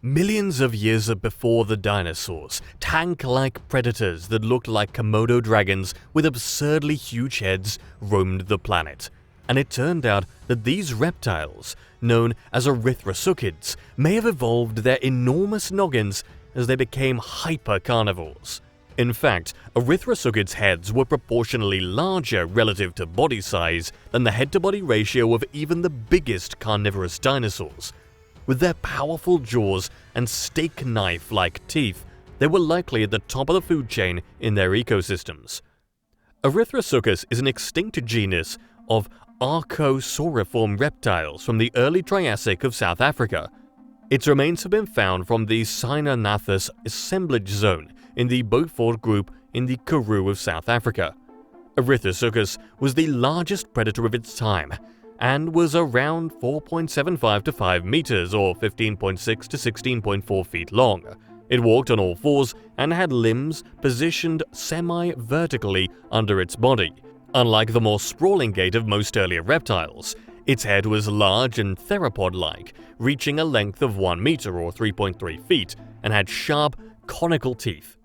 Millions of years before the dinosaurs, tank-like predators that looked like Komodo dragons with absurdly huge heads roamed the planet. And it turned out that these reptiles, known as Erythrosuchids, may have evolved their enormous noggins as they became hypercarnivores. In fact, Erythrosuchids' heads were proportionally larger relative to body size than the head-to-body ratio of even the biggest carnivorous dinosaurs. With their powerful jaws and steak knife-like teeth, they were likely at the top of the food chain in their ecosystems. Erythrosuchus is an extinct genus of archosauriform reptiles from the early Triassic of South Africa. Its remains have been found from the Sinonathus assemblage zone in the Beaufort group in the Karoo of South Africa. Erythrosuchus was the largest predator of its time, and was around 4.75 to 5 meters or 15.6 to 16.4 feet long. It walked on all fours and had limbs positioned semi-vertically under its body. Unlike the more sprawling gait of most earlier reptiles, its head was large and theropod-like, reaching a length of 1 meter or 3.3 feet, and had sharp, conical teeth.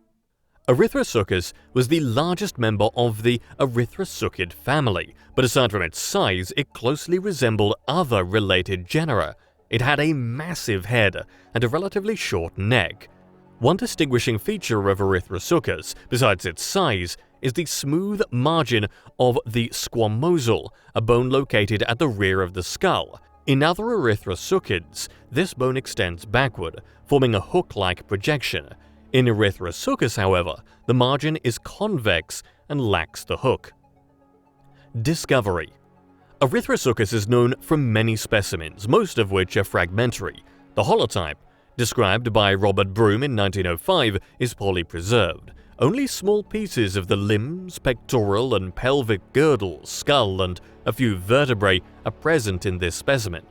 Erythrosuchus was the largest member of the Erythrosuchid family, but aside from its size, it closely resembled other related genera. It had a massive head and a relatively short neck. One distinguishing feature of Erythrosuchus, besides its size, is the smooth margin of the squamosal, a bone located at the rear of the skull. In other Erythrosuchids, this bone extends backward, forming a hook-like projection. In Erythrosuchus, however, the margin is convex and lacks the hook. Discovery. Erythrosuchus is known from many specimens, most of which are fragmentary. The holotype, described by Robert Broom in 1905, is poorly preserved. Only small pieces of the limbs, pectoral and pelvic girdle, skull, and a few vertebrae are present in this specimen.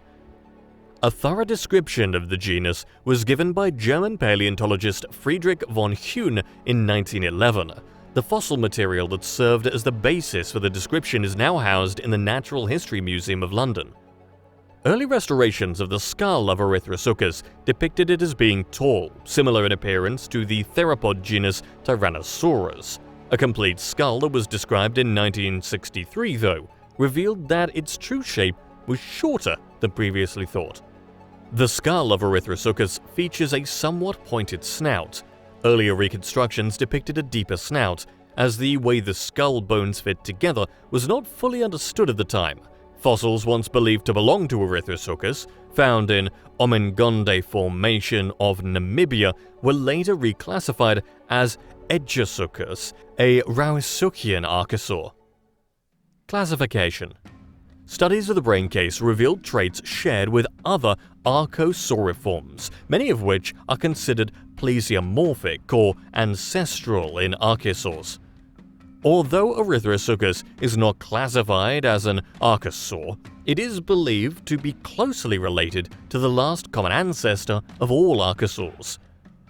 A thorough description of the genus was given by German paleontologist Friedrich von Huene in 1911. The fossil material that served as the basis for the description is now housed in the Natural History Museum of London. Early restorations of the skull of Erythrosuchus depicted it as being tall, similar in appearance to the theropod genus Tyrannosaurus. A complete skull that was described in 1963, though, revealed that its true shape was shorter than previously thought. The skull of Erythrosuchus features a somewhat pointed snout. Earlier reconstructions depicted a deeper snout, as the way the skull bones fit together was not fully understood at the time. Fossils once believed to belong to Erythrosuchus, found in Omengonde Formation of Namibia, were later reclassified as Edgersuchus, a Rauisuchian archosaur. Classification. Studies of the brain case revealed traits shared with other archosauriforms, many of which are considered plesiomorphic or ancestral in archosaurs. Although Erythrosuchus is not classified as an archosaur, it is believed to be closely related to the last common ancestor of all archosaurs.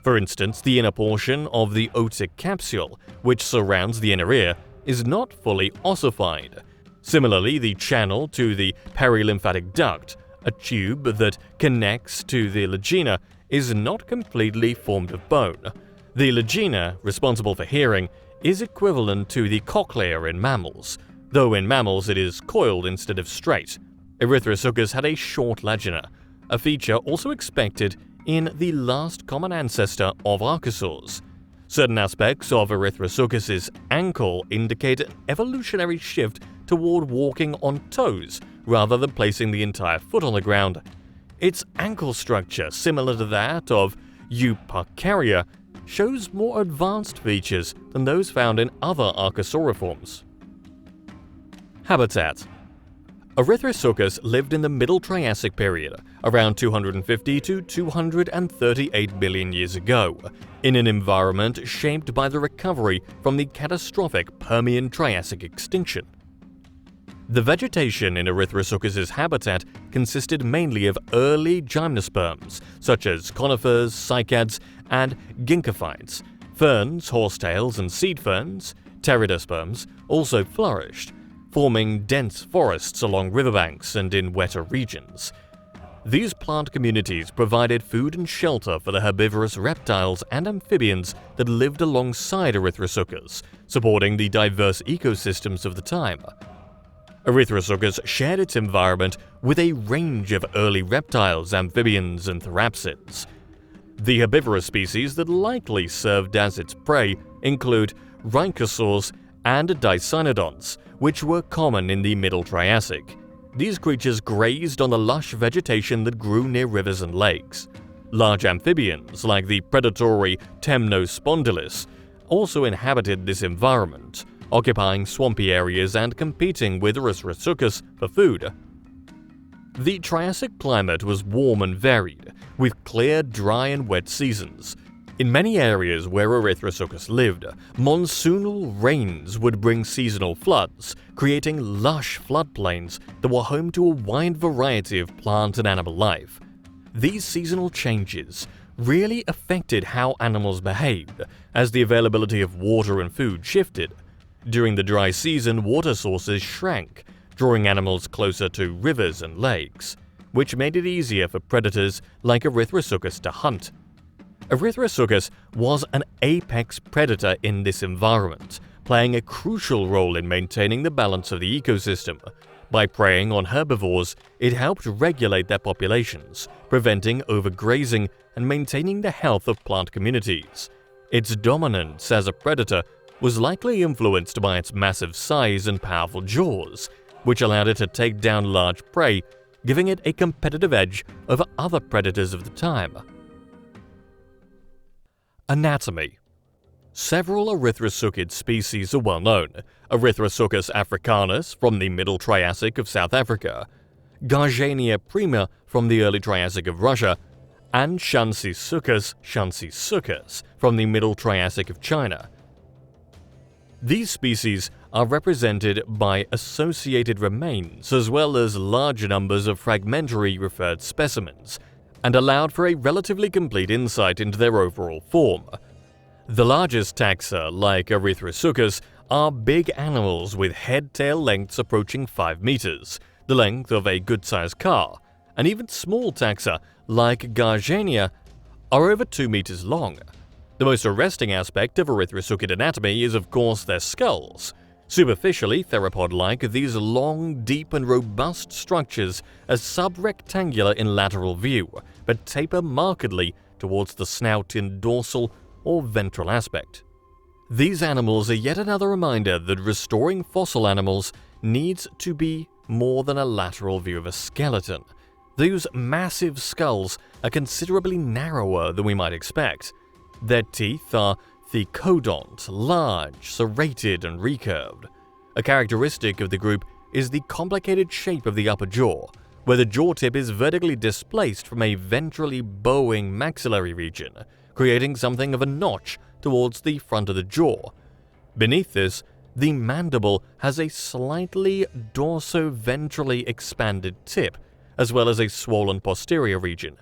For instance, the inner portion of the otic capsule, which surrounds the inner ear, is not fully ossified. Similarly, the channel to the perilymphatic duct, a tube that connects to the lagina, is not completely formed of bone. The lagina, responsible for hearing, is equivalent to the cochlea in mammals, though in mammals it is coiled instead of straight. Erythrosuchus had a short lagina, a feature also expected in the last common ancestor of archosaurs. Certain aspects of Erythrosuchus's ankle indicate an evolutionary shift toward walking on toes rather than placing the entire foot on the ground. Its ankle structure, similar to that of Euparkeria, shows more advanced features than those found in other archosauriforms. Habitat. Erythrosuchus lived in the Middle Triassic period, around 250 to 238 million years ago, in an environment shaped by the recovery from the catastrophic Permian-Triassic extinction. The vegetation in Erythrosuchus's habitat consisted mainly of early gymnosperms, such as conifers, cycads, and ginkgophytes. Ferns, horsetails, and seed ferns, pteridosperms, also flourished, forming dense forests along riverbanks and in wetter regions. These plant communities provided food and shelter for the herbivorous reptiles and amphibians that lived alongside Erythrosuchus, supporting the diverse ecosystems of the time. Erythrosuchus shared its environment with a range of early reptiles, amphibians, and therapsids. The herbivorous species that likely served as its prey include rhynchosaurs and dicynodonts, which were common in the Middle Triassic. These creatures grazed on the lush vegetation that grew near rivers and lakes. Large amphibians, like the predatory Temnospondylus, also inhabited this environment, occupying swampy areas and competing with Erythrosuchus for food. The Triassic climate was warm and varied, with clear, dry, and wet seasons. In many areas where Erythrosuchus lived, monsoonal rains would bring seasonal floods, creating lush floodplains that were home to a wide variety of plant and animal life. These seasonal changes really affected how animals behaved, as the availability of water and food shifted. During the dry season, water sources shrank, drawing animals closer to rivers and lakes, which made it easier for predators like Erythrosuchus to hunt. Erythrosuchus was an apex predator in this environment, playing a crucial role in maintaining the balance of the ecosystem. By preying on herbivores, it helped regulate their populations, preventing overgrazing and maintaining the health of plant communities. Its dominance as a predator was likely influenced by its massive size and powerful jaws, which allowed it to take down large prey, giving it a competitive edge over other predators of the time. Anatomy. Several Erythrosuchid species are well known: Erythrosuchus africanus from the Middle Triassic of South Africa, Garjainia prima from the Early Triassic of Russia, and Lanzas from the Middle Triassic of China. These species are represented by associated remains as well as large numbers of fragmentary referred specimens, and allowed for a relatively complete insight into their overall form. The largest taxa, like Erythrosuchus, are big animals with head-tail lengths approaching 5 meters, the length of a good-sized car, and even small taxa, like Garjainia, are over 2 meters long. The most arresting aspect of Erythrosuchid anatomy is, of course, their skulls. Superficially theropod-like, these long, deep, and robust structures are subrectangular in lateral view, but taper markedly towards the snout in dorsal or ventral aspect. These animals are yet another reminder that restoring fossil animals needs to be more than a lateral view of a skeleton. Those massive skulls are considerably narrower than we might expect. Their teeth are thecodont, large, serrated, and recurved. A characteristic of the group is the complicated shape of the upper jaw, where the jaw tip is vertically displaced from a ventrally bowing maxillary region, creating something of a notch towards the front of the jaw. Beneath this, the mandible has a slightly dorso-ventrally expanded tip, as well as a swollen posterior region.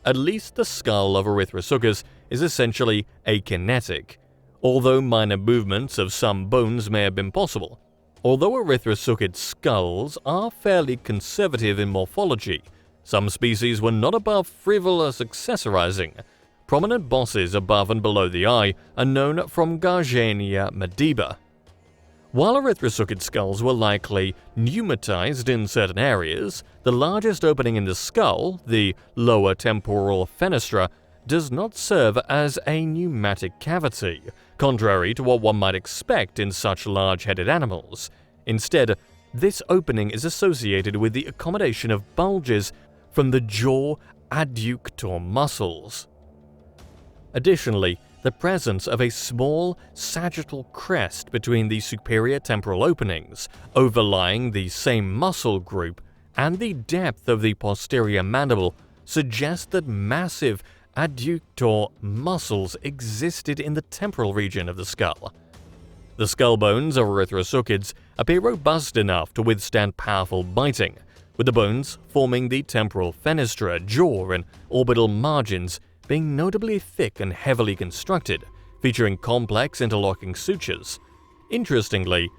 At least the skull of Erythrosuchus is essentially akinetic, although minor movements of some bones may have been possible. Although Erythrosuchid skulls are fairly conservative in morphology, some species were not above frivolous accessorizing. Prominent bosses above and below the eye are known from Garjainia mediba. While Erythrosuchid skulls were likely pneumatized in certain areas, the largest opening in the skull, the lower temporal fenestra, does not serve as a pneumatic cavity, contrary to what one might expect in such large-headed animals. Instead, this opening is associated with the accommodation of bulges from the jaw adductor muscles. Additionally, the presence of a small sagittal crest between the superior temporal openings, overlying the same muscle group, and the depth of the posterior mandible suggests that massive adductor muscles existed in the temporal region of the skull. The skull bones of Erythrosuchids appear robust enough to withstand powerful biting, with the bones forming the temporal fenestra, jaw, and orbital margins being notably thick and heavily constructed, featuring complex interlocking sutures. Interestingly,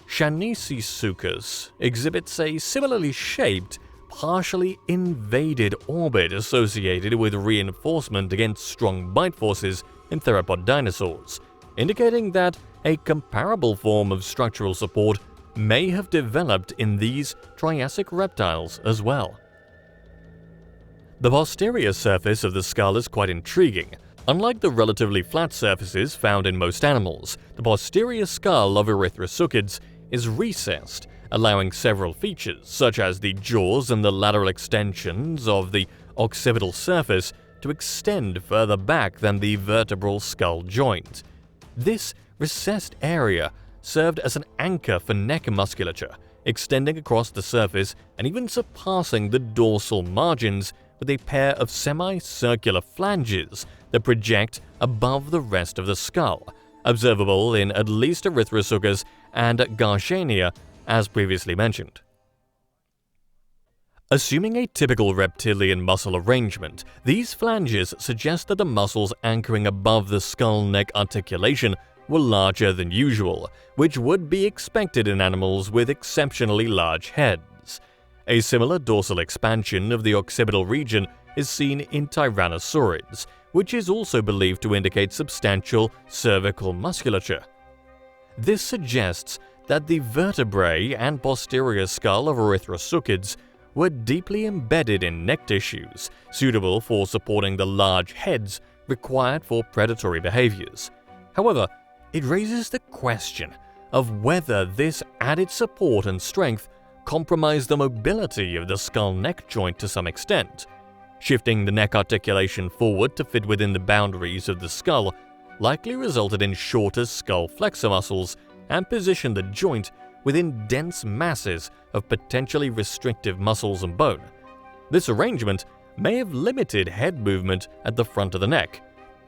Erythrosuchus exhibits a similarly shaped partially invaded orbit associated with reinforcement against strong bite forces in theropod dinosaurs, indicating that a comparable form of structural support may have developed in these Triassic reptiles as well. The posterior surface of the skull is quite intriguing. Unlike the relatively flat surfaces found in most animals, the posterior skull of Erythrosuchids is recessed, allowing several features, such as the jaws and the lateral extensions of the occipital surface, to extend further back than the vertebral skull joint. This recessed area served as an anchor for neck musculature, extending across the surface and even surpassing the dorsal margins with a pair of semicircular flanges that project above the rest of the skull, observable in at least Erythrosuchus and Garjainia, as previously mentioned. Assuming a typical reptilian muscle arrangement, these flanges suggest that the muscles anchoring above the skull-neck articulation were larger than usual, which would be expected in animals with exceptionally large heads. A similar dorsal expansion of the occipital region is seen in Tyrannosaurids, which is also believed to indicate substantial cervical musculature. This suggests that the vertebrae and posterior skull of Erythrosuchids were deeply embedded in neck tissues, suitable for supporting the large heads required for predatory behaviors. However, it raises the question of whether this added support and strength compromised the mobility of the skull-neck joint to some extent. Shifting the neck articulation forward to fit within the boundaries of the skull likely resulted in shorter skull flexor muscles and positioned the joint within dense masses of potentially restrictive muscles and bone. This arrangement may have limited head movement at the front of the neck.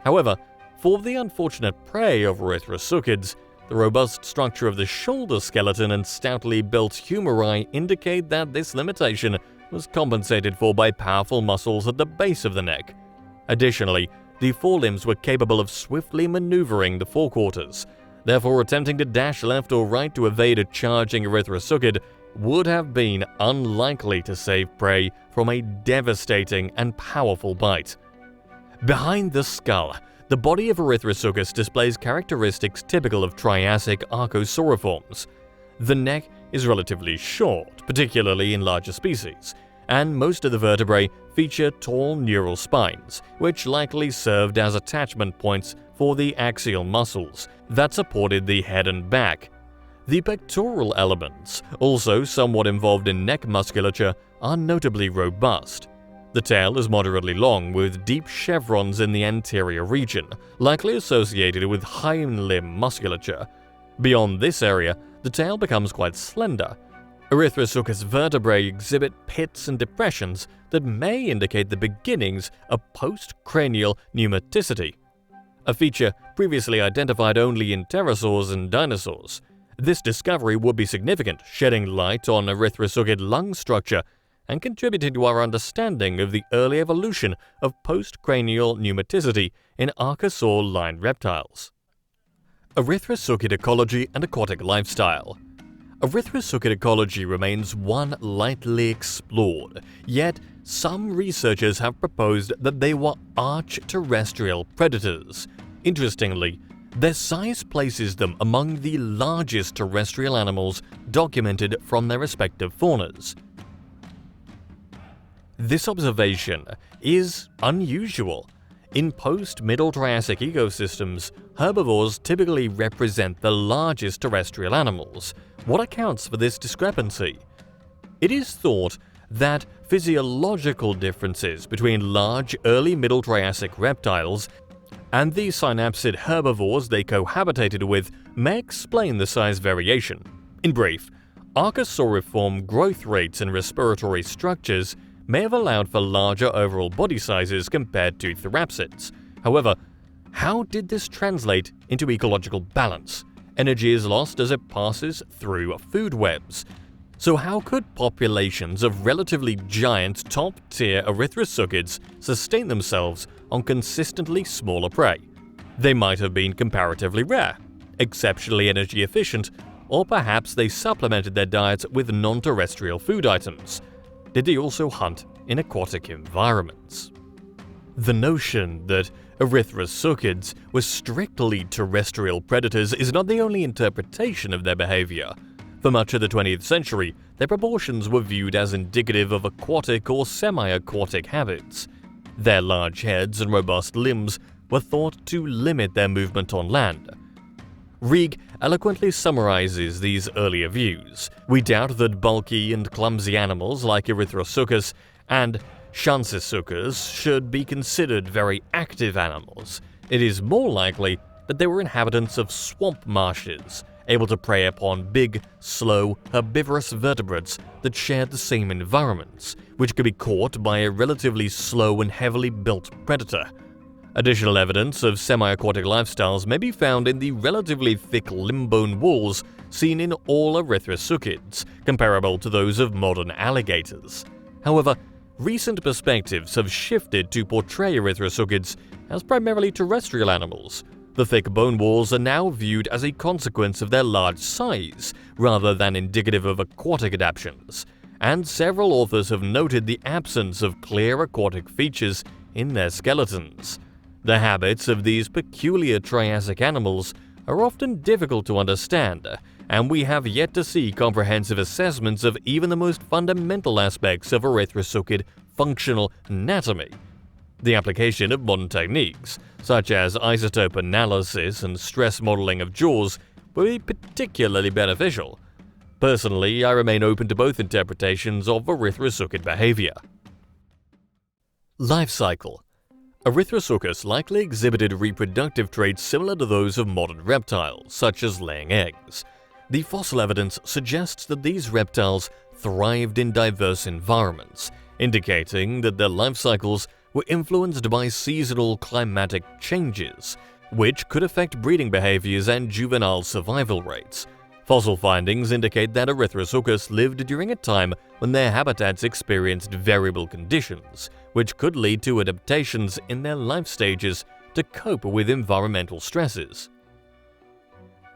However, for the unfortunate prey of Erythrosuchids, the robust structure of the shoulder skeleton and stoutly built humeri indicate that this limitation was compensated for by powerful muscles at the base of the neck. Additionally, the forelimbs were capable of swiftly maneuvering the forequarters. Therefore, attempting to dash left or right to evade a charging Erythrosuchid would have been unlikely to save prey from a devastating and powerful bite. Behind the skull, the body of Erythrosuchus displays characteristics typical of Triassic archosauriforms. The neck is relatively short, particularly in larger species, and most of the vertebrae feature tall neural spines, which likely served as attachment points for the axial muscles that supported the head and back. The pectoral elements, also somewhat involved in neck musculature, are notably robust. The tail is moderately long with deep chevrons in the anterior region, likely associated with hind limb musculature. Beyond this area, the tail becomes quite slender. Erythrosuchus vertebrae exhibit pits and depressions that may indicate the beginnings of postcranial pneumaticity, a feature previously identified only in pterosaurs and dinosaurs. This discovery would be significant, shedding light on Erythrosuchid lung structure and contributing to our understanding of the early evolution of postcranial pneumaticity in archosaur-lined reptiles. Erythrosuchid ecology and aquatic lifestyle. Erythrosuchid ecology remains one lightly explored, yet some researchers have proposed that they were arch-terrestrial predators. Interestingly, their size places them among the largest terrestrial animals documented from their respective faunas. This observation is unusual. In post-Middle Triassic ecosystems, herbivores typically represent the largest terrestrial animals. What accounts for this discrepancy? It is thought that physiological differences between large early Middle Triassic reptiles and the synapsid herbivores they cohabitated with may explain the size variation. In brief, archosauriform growth rates and respiratory structures may have allowed for larger overall body sizes compared to therapsids. However, how did this translate into ecological balance? Energy is lost as it passes through food webs. So how could populations of relatively giant top-tier Erythrosuchids sustain themselves on consistently smaller prey? They might have been comparatively rare, exceptionally energy efficient, or perhaps they supplemented their diets with non-terrestrial food items. did they also hunt in aquatic environments. The notion that Erythrosuchids were strictly terrestrial predators is not the only interpretation of their behavior. For much of the 20th century, their proportions were viewed as indicative of aquatic or semi-aquatic habits. Their large heads and robust limbs were thought to limit their movement on land. Rieck eloquently summarizes these earlier views. We doubt that bulky and clumsy animals like Erythrosuchus and Lanzas should be considered very active animals. It is more likely that they were inhabitants of swamp marshes, able to prey upon big, slow, herbivorous vertebrates that shared the same environments, which could be caught by a relatively slow and heavily built predator. Additional evidence of semi-aquatic lifestyles may be found in the relatively thick limb-bone walls seen in all Erythrosuchids, comparable to those of modern alligators. However, recent perspectives have shifted to portray Erythrosuchids as primarily terrestrial animals. The thick bone walls are now viewed as a consequence of their large size, rather than indicative of aquatic adaptations, and several authors have noted the absence of clear aquatic features in their skeletons. The habits of these peculiar Triassic animals are often difficult to understand, and we have yet to see comprehensive assessments of even the most fundamental aspects of Erythrosuchid functional anatomy. The application of modern techniques, such as isotope analysis and stress modeling of jaws, will be particularly beneficial. Personally, I remain open to both interpretations of Erythrosuchid behavior. Life cycle. Erythrosuchus likely exhibited reproductive traits similar to those of modern reptiles, such as laying eggs. The fossil evidence suggests that these reptiles thrived in diverse environments, indicating that their life cycles were influenced by seasonal climatic changes, which could affect breeding behaviors and juvenile survival rates. Fossil findings indicate that Erythrosuchus lived during a time when their habitats experienced variable conditions, which could lead to adaptations in their life stages to cope with environmental stresses.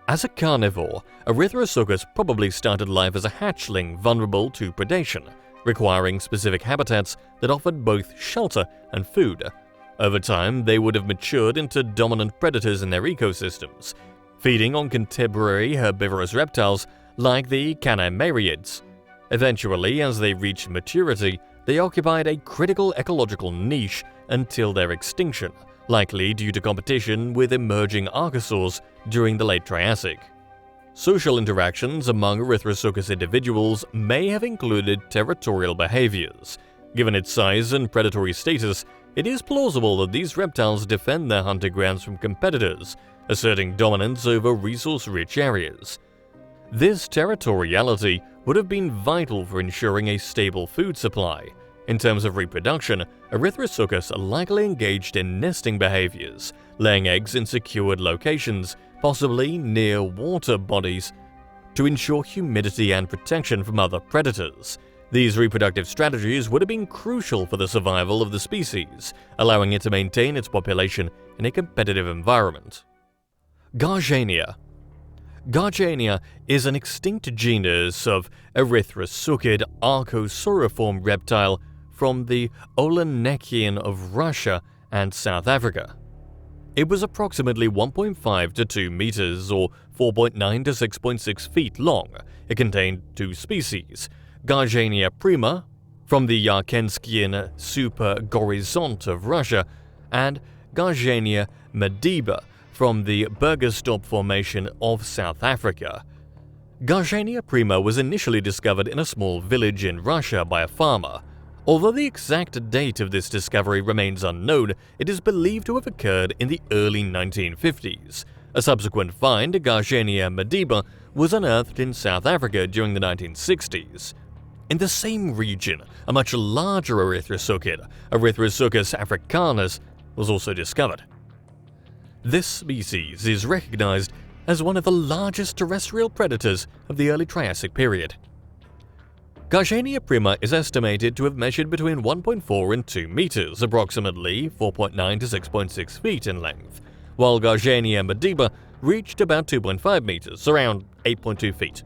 As a carnivore, Erythrosuchus probably started life as a hatchling vulnerable to predation, requiring specific habitats that offered both shelter and food. Over time, they would have matured into dominant predators in their ecosystems, feeding on contemporary herbivorous reptiles like the Canimariids. Eventually, as they reached maturity, they occupied a critical ecological niche until their extinction, likely due to competition with emerging archosaurs during the late Triassic. Social interactions among Erythrosuchus individuals may have included territorial behaviors. Given its size and predatory status, it is plausible that these reptiles defend their hunting grounds from competitors, asserting dominance over resource-rich areas. This territoriality would have been vital for ensuring a stable food supply. In terms of reproduction, Erythrosuchus likely engaged in nesting behaviors, laying eggs in secured locations, possibly near water bodies, to ensure humidity and protection from other predators. These reproductive strategies would have been crucial for the survival of the species, allowing it to maintain its population in a competitive environment. Garjainia. Garjainia is an extinct genus of Erythrosuchid archosauriform reptile from the Olenekian of Russia and South Africa. It was approximately 1.5 to 2 meters or 4.9 to 6.6 feet long. It contained two species, Garjainia prima from the Yarkenskian supergorizont of Russia and Garjainia mediba from the Bergestop Formation of South Africa. Garjainia prima was initially discovered in a small village in Russia by a farmer. Although the exact date of this discovery remains unknown, it is believed to have occurred in the early 1950s. A subsequent find, Garjainia mediba, was unearthed in South Africa during the 1960s. In the same region, a much larger Erythrosuchid, Erythrosuchus africanus, was also discovered. This species is recognized as one of the largest terrestrial predators of the early Triassic period. Garjainia prima is estimated to have measured between 1.4 and 2 meters, approximately 4.9 to 6.6 feet in length, while Garjainia mediba reached about 2.5 meters, around 8.2 feet.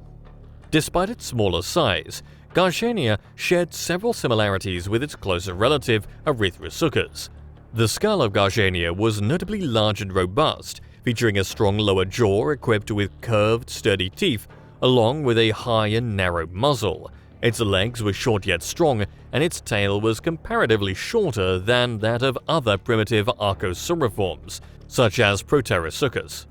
Despite its smaller size, Garjainia shared several similarities with its closer relative, Erythrosuchus. The skull of Garjainia was notably large and robust, featuring a strong lower jaw equipped with curved, sturdy teeth, along with a high and narrow muzzle. Its legs were short yet strong, and its tail was comparatively shorter than that of other primitive archosauriforms, such as Proterosuchus.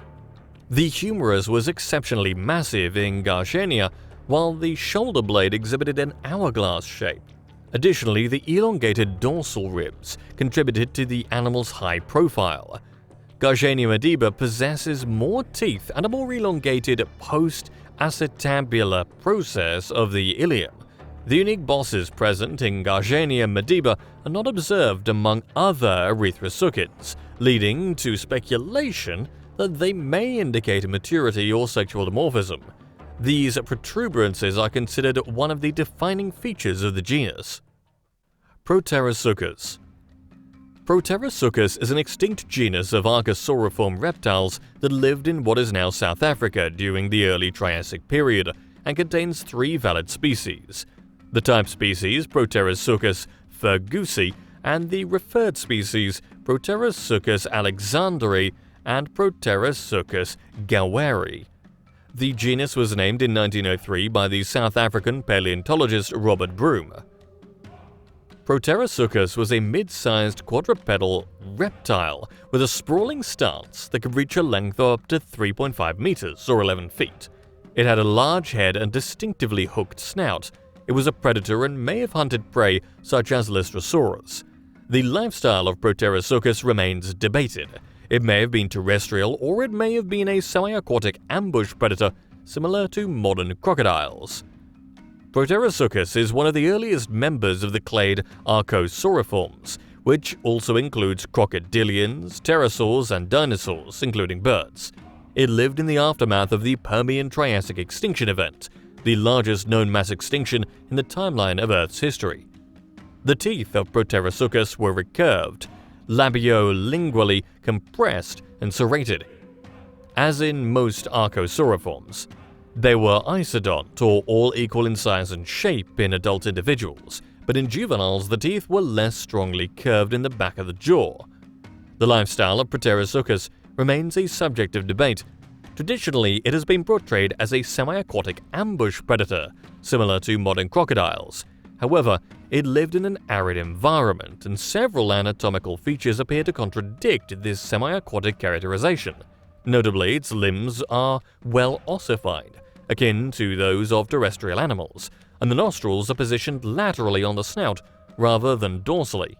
The humerus was exceptionally massive in Garjainia, while the shoulder blade exhibited an hourglass shape. Additionally, the elongated dorsal ribs contributed to the animal's high profile. Garjainia mediba possesses more teeth and a more elongated post-acetabular process of the ilium. The unique bosses present in Garjainia mediba are not observed among other Erythrosuchids, leading to speculation that they may indicate maturity or sexual dimorphism. These protuberances are considered one of the defining features of the genus. Proterosuchus. Proterosuchus is an extinct genus of archosauriform reptiles that lived in what is now South Africa during the early Triassic period and contains 3 valid species. The type species Proterosuchus fergusi and the referred species Proterosuchus alexanderi and Proterosuchus goweri. The genus was named in 1903 by the South African paleontologist Robert Broom. Proterosuchus was a mid-sized quadrupedal reptile with a sprawling stance that could reach a length of up to 3.5 meters or 11 feet. It had a large head and distinctively hooked snout. It was a predator and may have hunted prey such as Lystrosaurus. The lifestyle of Proterosuchus remains debated. It may have been terrestrial, or it may have been a semi-aquatic ambush predator similar to modern crocodiles. Proterosuchus is one of the earliest members of the clade archosauriforms, which also includes crocodilians, pterosaurs, and dinosaurs, including birds. It lived in the aftermath of the Permian-Triassic extinction event, the largest known mass extinction in the timeline of Earth's history. The teeth of Proterosuchus were recurved, labiolingually compressed and serrated. As in most archosauriforms, they were isodont, or all equal in size and shape in adult individuals, but in juveniles the teeth were less strongly curved in the back of the jaw. The lifestyle of Proterosuchus remains a subject of debate. Traditionally, it has been portrayed as a semi-aquatic ambush predator, similar to modern crocodiles. However, it lived in an arid environment, and several anatomical features appear to contradict this semi-aquatic characterization. Notably, its limbs are well ossified, akin to those of terrestrial animals, and the nostrils are positioned laterally on the snout rather than dorsally.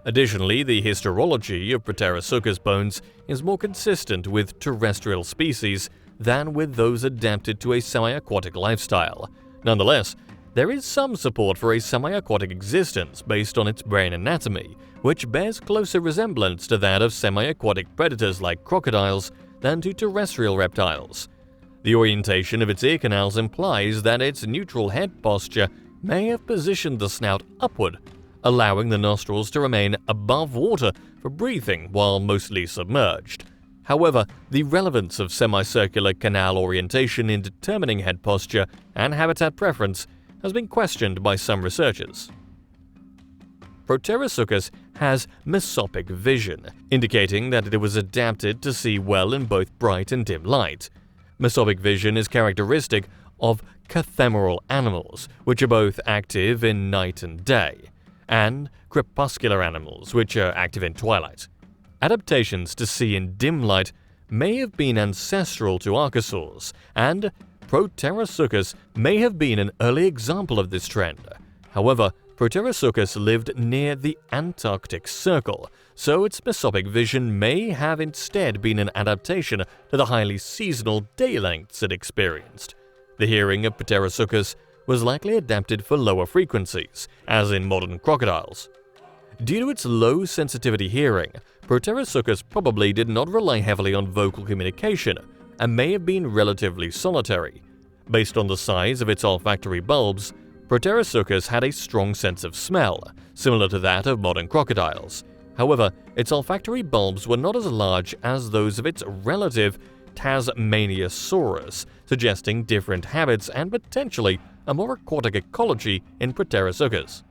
Additionally, the histology of Proterosuchus bones is more consistent with terrestrial species than with those adapted to a semi-aquatic lifestyle. Nonetheless, there is some support for a semi-aquatic existence based on its brain anatomy, which bears closer resemblance to that of semi-aquatic predators like crocodiles than to terrestrial reptiles. The orientation of its ear canals implies that its neutral head posture may have positioned the snout upward, allowing the nostrils to remain above water for breathing while mostly submerged. However, the relevance of semicircular canal orientation in determining head posture and habitat preference has been questioned by some researchers. Proterosuchus has mesopic vision, indicating that it was adapted to see well in both bright and dim light. Mesopic vision is characteristic of cathemeral animals, which are both active in night and day, and crepuscular animals, which are active in twilight. Adaptations to see in dim light may have been ancestral to archosaurs, and Proterosuchus may have been an early example of this trend. However, Proterosuchus lived near the Antarctic Circle, so its mesopic vision may have instead been an adaptation to the highly seasonal day lengths it experienced. The hearing of Proterosuchus was likely adapted for lower frequencies, as in modern crocodiles. Due to its low sensitivity hearing, Proterosuchus probably did not rely heavily on vocal communication and may have been relatively solitary. Based on the size of its olfactory bulbs, Proterosuchus had a strong sense of smell, similar to that of modern crocodiles. However, its olfactory bulbs were not as large as those of its relative Tasmaniasaurus, suggesting different habits and potentially a more aquatic ecology in Proterosuchus.